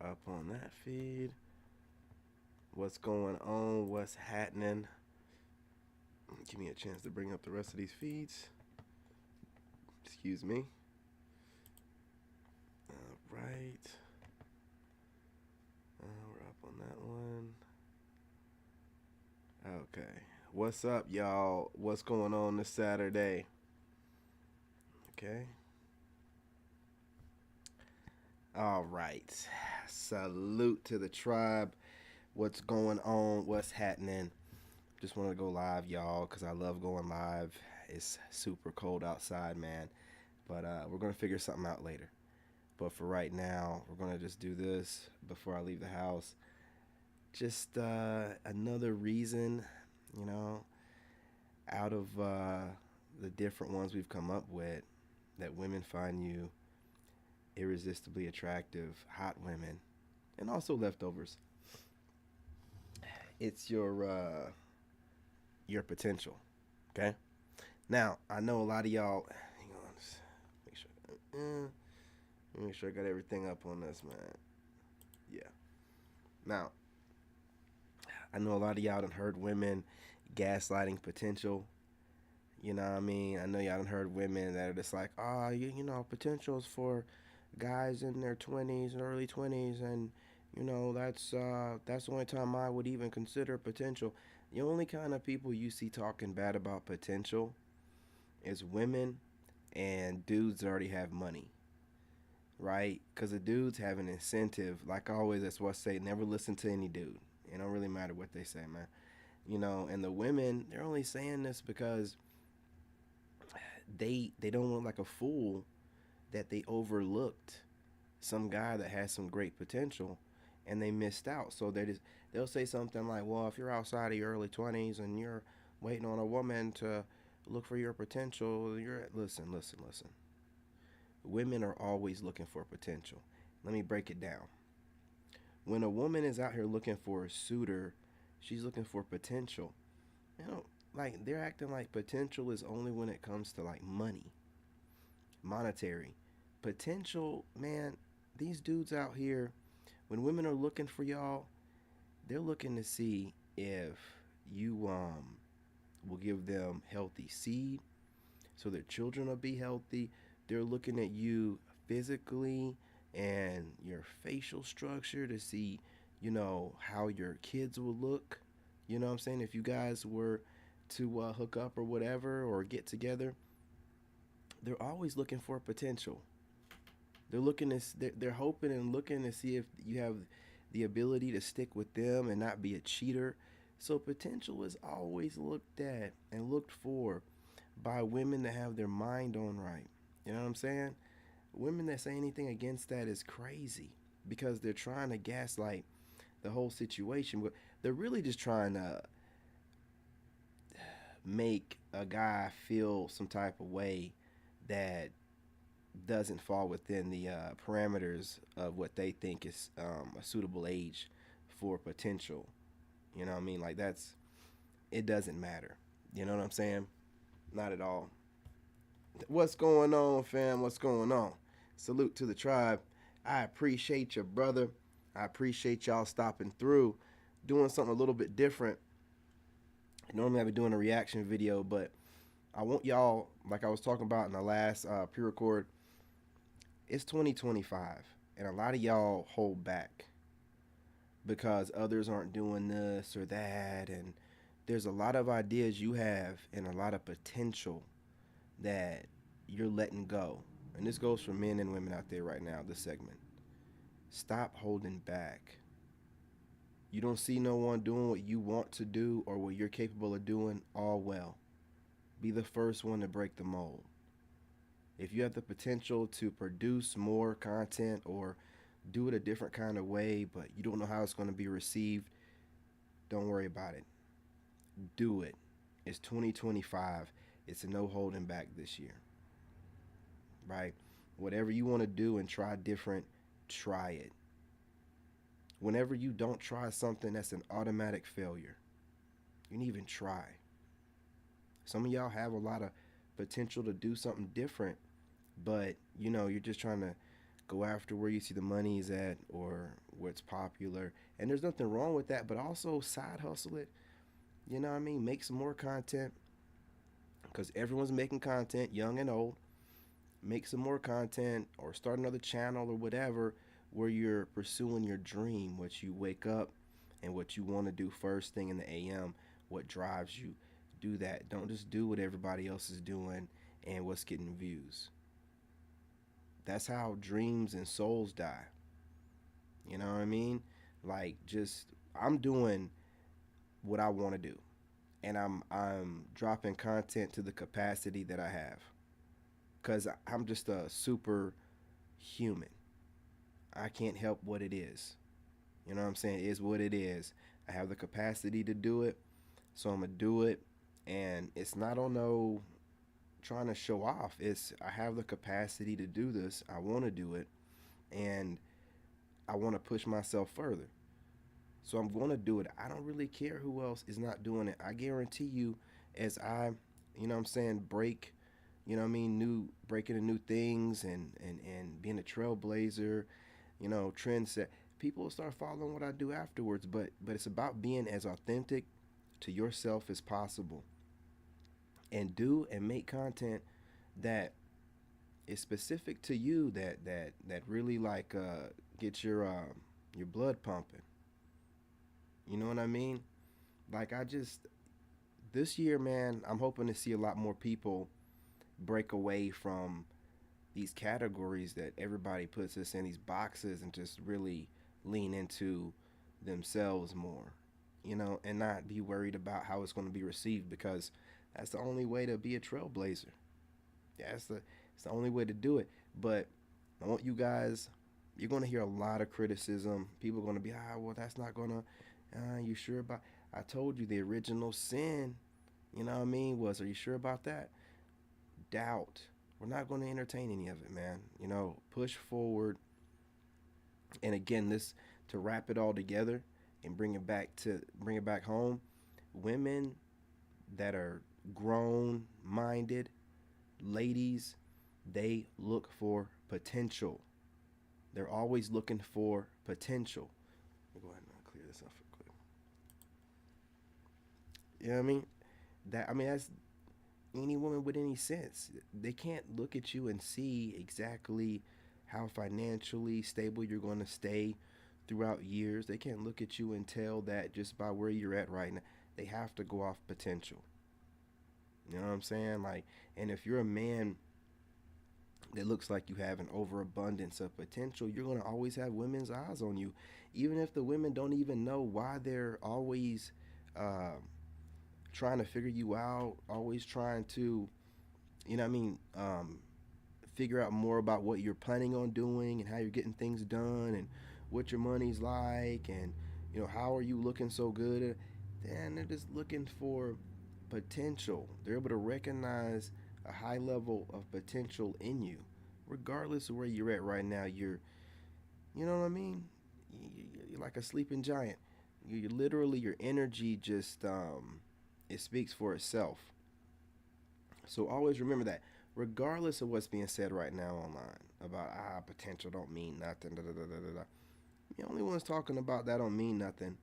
We're up on that feed. What's going on? What's happening? Give me a chance to bring up the rest of these feeds. Excuse me. All right. We're up on that one. Okay. What's up, y'all? What's going on this Saturday? Okay. All right. Salute to the tribe. What's going on? What's happening? Just want to go live, y'all, because I love going live. It's super cold outside, man. But we're going to figure something out later. But for right now, we're going to just do this before I leave the house. Just another reason, you know, out of the different ones we've come up with, that women find you irresistibly attractive, hot women, and also leftovers. It's your potential. Okay. Now I know a lot of y'all. Hang on, just make sure. Make sure I got everything up on this, man. Yeah. Now I know a lot of y'all done heard women gaslighting potential. You know what I mean? I know y'all done heard women that are just like, oh, you know, potential's for guys in their 20s and early 20s, and that's the only time I would even consider potential. The only kind of people you see talking bad about potential is women and dudes that already have money, right? Because the dudes have an incentive. Like always, that's what I say: never listen to any dude. It don't really matter what they say, man. And the women, they're only saying this because they don't look like a fool that they overlooked some guy that has some great potential and they missed out. So they'll say something like, "Well, if you're outside of your early 20s and you're waiting on a woman to look for your potential, you're listen. Women are always looking for potential. Let me break it down. When a woman is out here looking for a suitor, she's looking for potential. You know, like they're acting like potential is only when it comes to like money, monetary. Potential, man, these dudes out here, when women are looking for y'all, they're looking to see if you will give them healthy seed so their children will be healthy. They're looking at you physically and your facial structure to see, how your kids will look. You know what I'm saying? If you guys were to hook up or whatever or get together, they're always looking for potential. They're hoping and looking to see if you have the ability to stick with them and not be a cheater. So potential is always looked at and looked for by women that have their mind on right. You know what I'm saying? Women that say anything against that is crazy because they're trying to gaslight the whole situation. But they're really just trying to make a guy feel some type of way that doesn't fall within the parameters of what they think is a suitable age for potential. You know what I mean? Like it doesn't matter. You know what I'm saying? Not at all. What's going on, fam? What's going on? Salute to the tribe. I appreciate you, brother. I appreciate y'all stopping through, doing something a little bit different. Normally I'd be doing a reaction video, but I want y'all, like I was talking about in the last pre-record, it's 2025, and a lot of y'all hold back because others aren't doing this or that, and there's a lot of ideas you have and a lot of potential that you're letting go. And this goes for men and women out there right now, this segment. Stop holding back. You don't see no one doing what you want to do or what you're capable of doing, all well. Be the first one to break the mold. If you have the potential to produce more content or do it a different kind of way, but you don't know how it's going to be received, don't worry about it. Do it. It's 2025. It's a no holding back this year. Right? Whatever you want to do and try different, try it. Whenever you don't try something, that's an automatic failure. You didn't even try. Some of y'all have a lot of potential to do something different, but you're just trying to Go after where you see the money is at or what's popular. And there's nothing wrong with that, but also side hustle it. You know what I mean? Make some more content because everyone's making content, young and old. Make some more content or start another channel or whatever where you're pursuing your dream, what you wake up and what you want to do first thing in the AM, what drives you. Do that. Don't just do what everybody else is doing and what's getting views. That's how dreams and souls die. You know what I mean? Like just I'm doing what I want to do and I'm dropping content to the capacity that I have cuz I'm just a super human. I can't help what it is. You know what I'm saying? It is what it is. I have the capacity to do it, so I'm gonna do it. And it's not on no trying to show off. It's I have the capacity to do this. I want to do it, and I want to push myself further. So I'm going to do it. I don't really care who else is not doing it. I guarantee you, as I, you know what I'm saying, break, you know what I mean, breaking into new things and being a trailblazer, you know, trend set. People will start following what I do afterwards, but it's about being as authentic to yourself as possible and do and make content that is specific to you that really like get your blood pumping. You know what I mean? Like I just this year, man, I'm hoping to see a lot more people break away from these categories that everybody puts us in these boxes and just really lean into themselves more, you know, and not be worried about how it's going to be received because that's the only way to be a trailblazer. It's the only way to do it. But I want you guys. You're going to hear a lot of criticism. People are going to be, well, that's not going to. You sure about? I told you the original sin. You know what I mean? Are you sure about that? Doubt. We're not going to entertain any of it, man. You know, push forward. And again, this to wrap it all together and bring it back home. Women that are grown minded, ladies, they look for potential. They're always looking for potential. Let me go ahead and clear this up real quick. You know what I mean? That's any woman with any sense. They can't look at you and see exactly how financially stable you're going to stay throughout years. They can't look at you and tell that just by where you're at right now. They have to go off potential. You know what I'm saying? Like, and if you're a man that looks like you have an overabundance of potential, you're going to always have women's eyes on you. Even if the women don't even know why they're always uh, trying to figure you out, always trying to, you know what I mean, figure out more about what you're planning on doing and how you're getting things done and what your money's like and, you know, how are you looking so good. Then they're just looking for potential. They're able to recognize a high level of potential in you, regardless of where you're at right now. You know what I mean? You're like a sleeping giant. You literally your energy just it speaks for itself. So always remember that, regardless of what's being said right now online about potential don't mean nothing. Da, da, da, da, da, da. The only ones talking about that don't mean nothing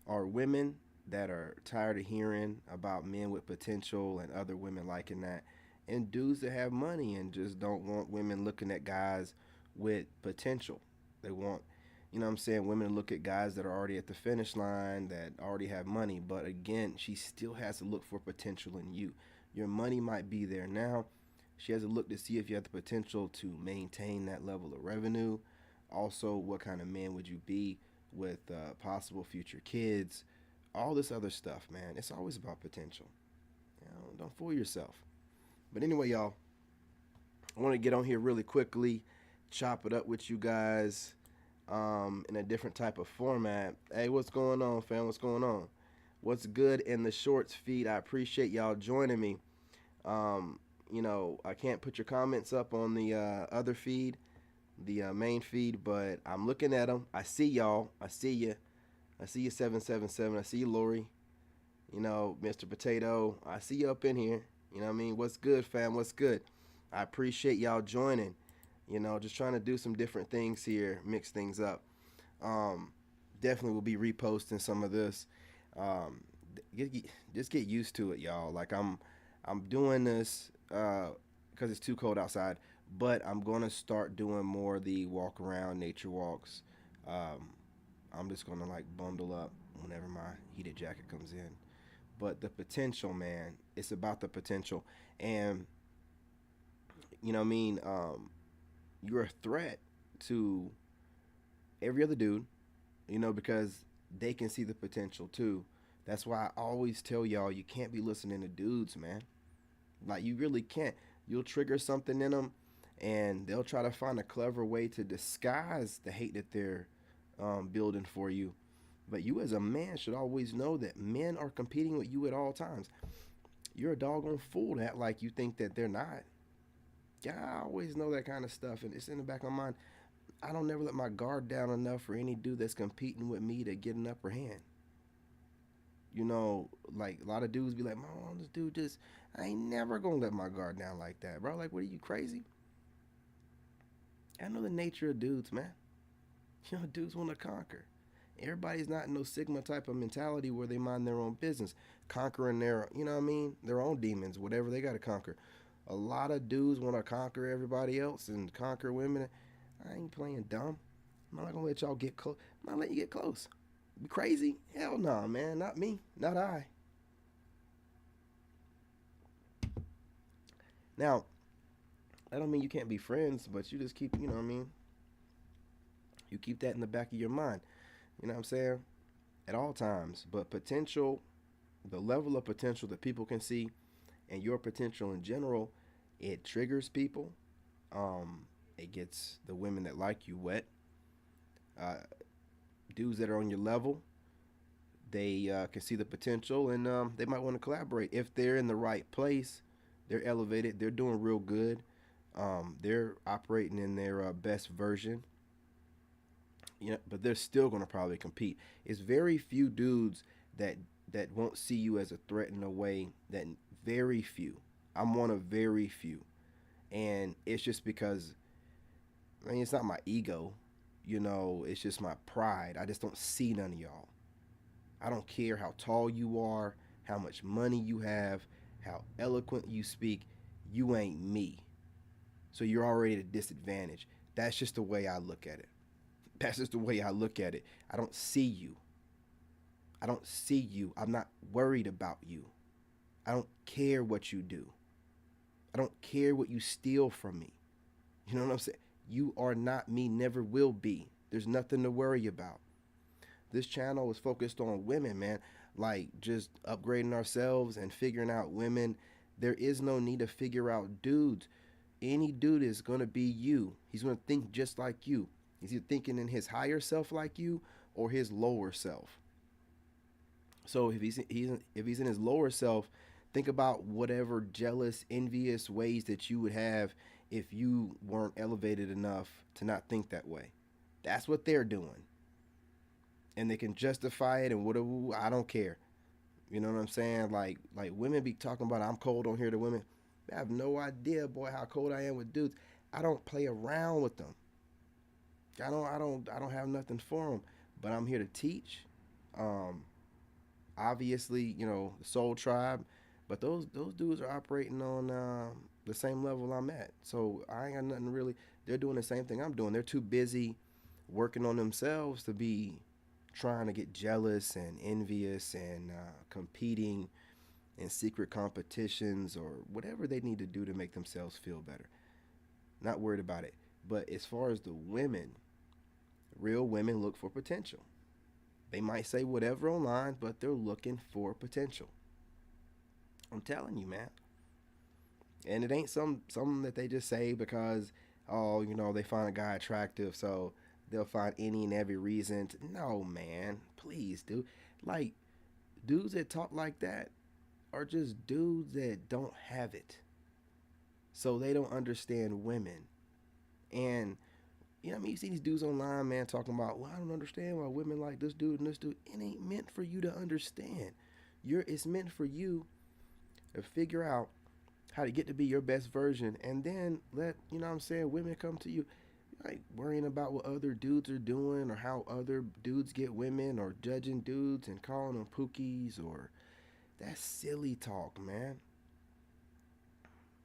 are women that are tired of hearing about men with potential and other women liking that, and dudes that have money and just don't want women looking at guys with potential. They want, you know what I'm saying, women to look at guys that are already at the finish line that already have money. But again, she still has to look for potential in you. Your money might be there now. She has to look to see if you have the potential to maintain that level of revenue. Also, what kind of man would you be with possible future kids? All this other stuff, man. It's always about potential. You know, don't fool yourself. But anyway, y'all, I want to get on here really quickly, chop it up with you guys in a different type of format. Hey, what's going on, fam? What's going on? What's good in the shorts feed? I appreciate y'all joining me. You know, I can't put your comments up on the other feed, the main feed, but I'm looking at them. I see y'all. I see you. I see you 777. I see you, Lori. You know, Mr. Potato. I see you up in here. You know what I mean? What's good, fam? What's good? I appreciate y'all joining. Just trying to do some different things here, mix things up. Um, Definitely will be reposting some of this. Um, just get used to it, y'all. Like I'm doing this because it's too cold outside, but I'm gonna start doing more of the walk around nature walks. Um, I'm just gonna like bundle up whenever my heated jacket comes in. But the potential, man, it's about the potential, and you know what I mean. You're a threat to every other dude, because they can see the potential too. That's why I always tell y'all you can't be listening to dudes, man. Like you really can't. You'll trigger something in them, and they'll try to find a clever way to disguise the hate that they're building for you. But you, as a man, should always know that men are competing with you at all times. You're a doggone fool to act like you think that they're not. Yeah, I always know that kind of stuff, and it's in the back of my mind. I don't never let my guard down enough for any dude that's competing with me to get an upper hand. Like a lot of dudes be like, "Man, this dude just, I ain't never gonna let my guard down like that, bro." Like, what are you crazy? I know the nature of dudes, man. Dudes want to conquer. Everybody's not in no Sigma type of mentality where they mind their own business, conquering their, what I mean, their own demons, whatever they got to conquer. A lot of dudes want to conquer everybody else and conquer women. I ain't playing dumb. I'm not gonna let y'all get close. I'm not letting you get close. Be crazy? Hell no, nah, man. Not me. Not I. Now, that don't mean you can't be friends, but you just keep, what I mean? You keep that in the back of your mind. You know what I'm saying? At all times. But potential, the level of potential that people can see, and your potential in general, it triggers people. It gets the women that like you wet. Uh, Dudes that are on your level, they can see the potential, and they might want to collaborate if they're in the right place. They're elevated. They're doing real good. They're operating in their best version. But they're still going to probably compete. It's very few dudes that won't see you as a threat in a way that very few. I'm one of very few, and it's just because I mean it's not my ego, it's just my pride. I just don't see none of y'all. I don't care how tall you are, how much money you have, how eloquent you speak. You ain't me. So you're already at a disadvantage. That's just the way I look at it. That's just the way I look at it. I don't see you. I don't see you. I'm not worried about you. I don't care what you do. I don't care what you steal from me. You know what I'm saying? You are not me, never will be. There's nothing to worry about. This channel is focused on women, man. Like just upgrading ourselves and figuring out women. There is no need to figure out dudes. Any dude is going to be you. He's going to think just like you. He's either thinking in his higher self like you or his lower self. So if he's in his lower self, think about whatever jealous, envious ways that you would have if you weren't elevated enough to not think that way. That's what they're doing, and they can justify it and whatever. I don't care. You know what I'm saying? Like women be talking about I'm cold on here to women. I have no idea, boy, how cold I am with dudes. I don't play around with them. I don't have nothing for them. But I'm here to teach. Um, Obviously, the Soul Tribe, but those dudes are operating on the same level I'm at. So I ain't got nothing really. They're doing the same thing I'm doing. They're too busy working on themselves to be trying to get jealous and envious and competing in secret competitions or whatever they need to do to make themselves feel better. Not worried about it. But as far as the women, real women look for potential. They might say whatever online, but they're looking for potential. I'm telling you, man. And it ain't something that they just say because they find a guy attractive, so they'll find any and every reason to, no, man. Please, dude. Like dudes that talk like that are just dudes that don't have it. So they don't understand women. And I mean, you see these dudes online, man, talking about, well, I don't understand why women like this dude and this dude. It ain't meant for you to understand. It's meant for you to figure out how to get to be your best version, and then let, you know what I'm saying, women come to you like worrying about what other dudes are doing or how other dudes get women or judging dudes and calling them pookies or that's silly talk, man.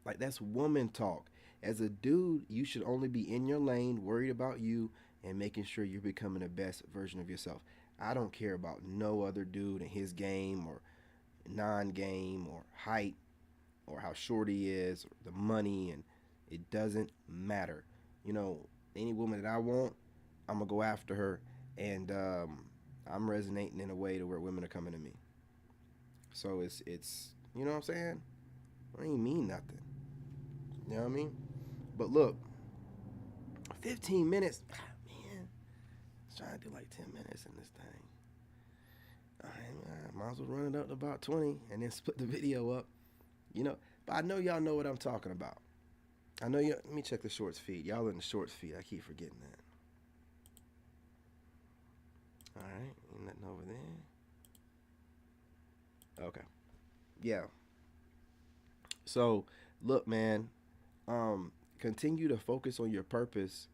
Like that's woman talk. As a dude, you should only be in your lane, worried about you and making sure you're becoming the best version of yourself. I don't care about no other dude in his game or non-game or height or how short he is or the money, and it doesn't matter. You know, any woman that I want, I'm gonna go after her, and I'm resonating in a way to where women are coming to me. So it's you know what I'm saying? I ain't mean nothing. You know what I mean? But look, 15 minutes, man. I was trying to do like 10 minutes in this thing. All right, might as well run it up to about 20 and then split the video up. You know, but I know y'all know what I'm talking about. I know you. Let me check the shorts feed. Y'all in the shorts feed. I keep forgetting that. All right, ain't nothing over there. Okay. Yeah. So look, man. Continue to focus on your purpose,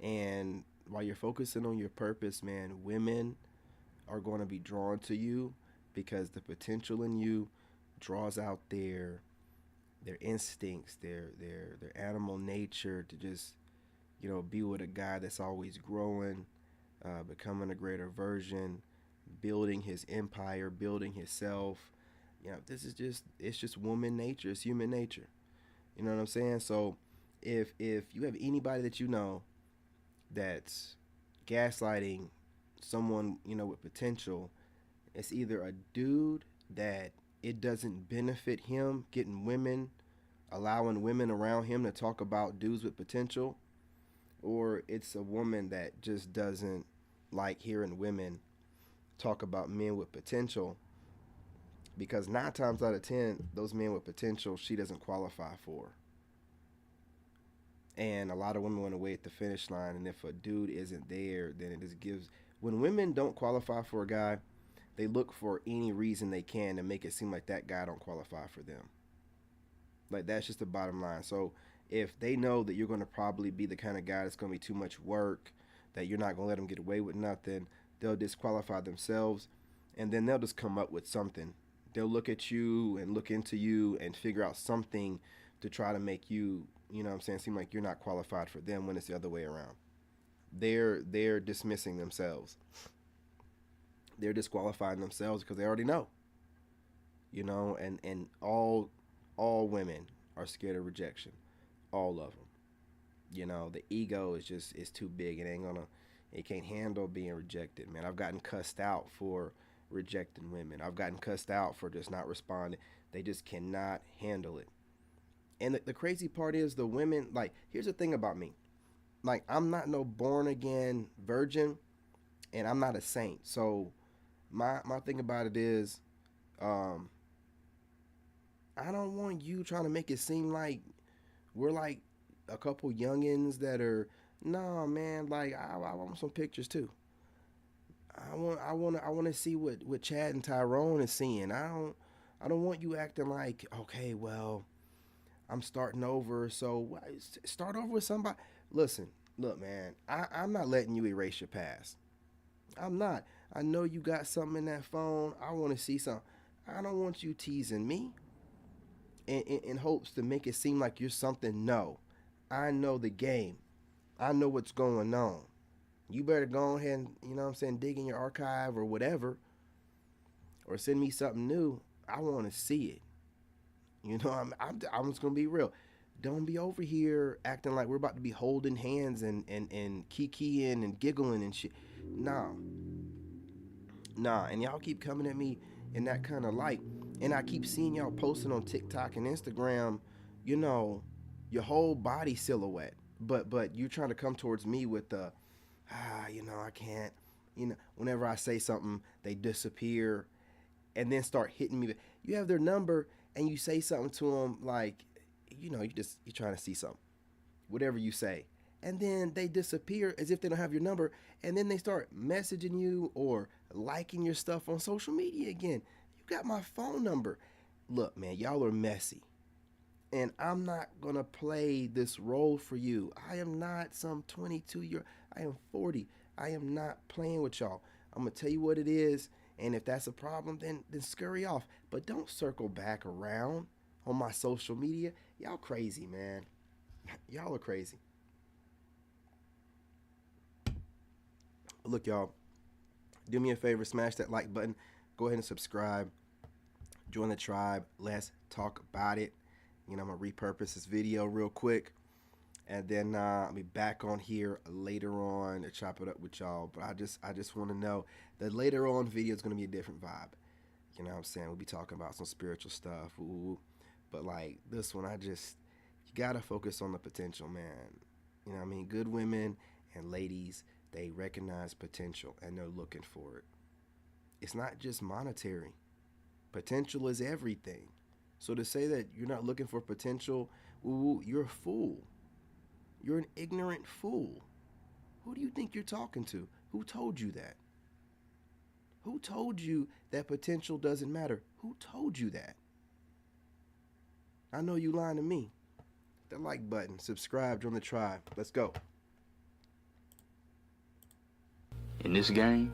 and while you're focusing on your purpose, man, women are going to be drawn to you because the potential in you draws out their instincts, their animal nature to just be with a guy that's always growing, becoming a greater version, building his empire, building himself. This is just it's just woman nature. It's human nature. You know what I'm saying? So if you have anybody that you know that's gaslighting someone with potential, it's either a dude that it doesn't benefit him getting women, allowing women around him to talk about dudes with potential, or it's a woman that just doesn't like hearing women talk about men with potential because 9 times out of 10, those men with potential she doesn't qualify for. And a lot of women want to wait at the finish line, and if a dude isn't there, then it just gives. When women don't qualify for a guy, they look for any reason they can to make it seem like that guy don't qualify for them. Like that's just the bottom line. So if they know that you're going to probably be the kind of guy that's going to be too much work, that you're not going to let them get away with nothing, they'll disqualify themselves, and then they'll just come up with something. They'll look at you and look into you and figure out something to try to make you, you know what I'm saying, seem like you're not qualified for them when it's the other way around. They're dismissing themselves. They're disqualifying themselves because they already know. And all women are scared of rejection. All of them. The ego is just is too big. It can't handle being rejected, man. I've gotten cussed out for rejecting women. I've gotten cussed out for just not responding. They just cannot handle it. And the crazy part is the women, like, here's the thing about me. Like, I'm not no born again virgin, and I'm not a saint. So my thing about it is, um, I don't want you trying to make it seem like we're like a couple youngins that are. No, man. Like I want some pictures too. I want to see what Chad and Tyrone is seeing. I don't want you acting like, okay, well, I'm starting over, so start over with somebody. Listen, look, man, I'm not letting you erase your past. I'm not. I know you got something in that phone. I want to see something. I don't want you teasing me in hopes to make it seem like you're something. No, I know the game. I know what's going on. You better go ahead and, you know what I'm saying, dig in your archive or whatever, or send me something new. I want to see it. I'm just going to be real. Don't be over here acting like we're about to be holding hands and kikiing and giggling and shit. Nah, nah. And y'all keep coming at me in that kind of light. And I keep seeing y'all posting on TikTok and Instagram, you know, your whole body silhouette. But you're trying to come towards me with the, I can't. Whenever I say something, they disappear and then start hitting me. You have their number and you say something to them like, you're trying to see something, whatever you say. And then they disappear as if they don't have your number. And then they start messaging you or liking your stuff on social media again. You got my phone number. Look, man, y'all are messy. And I'm not gonna play this role for you. I am not some 22-year. I am 40. I am not playing with y'all. I'm gonna tell you what it is, and if that's a problem, then scurry off. But don't circle back around on my social media. Y'all crazy, man. Y'all are crazy. Look, y'all, do me a favor, smash that like button. Go ahead and subscribe. Join the tribe. Let's talk about it. I'm gonna repurpose this video real quick, and then I'll be back on here later on to chop it up with y'all. But I just want to know that later on video is gonna be a different vibe. You know what I'm saying? We'll be talking about some spiritual stuff. Ooh. But like this one, you gotta focus on the potential, man. You know what I mean? Good women and ladies, they recognize potential and they're looking for it. It's not just monetary. Potential is everything. So to say that you're not looking for potential, ooh, you're a fool. You're an ignorant fool. Who do you think you're talking to? Who told you that? Who told you that potential doesn't matter? Who told you that? I know you lying to me. Hit that like button, subscribe, join the tribe. Let's go. In this game,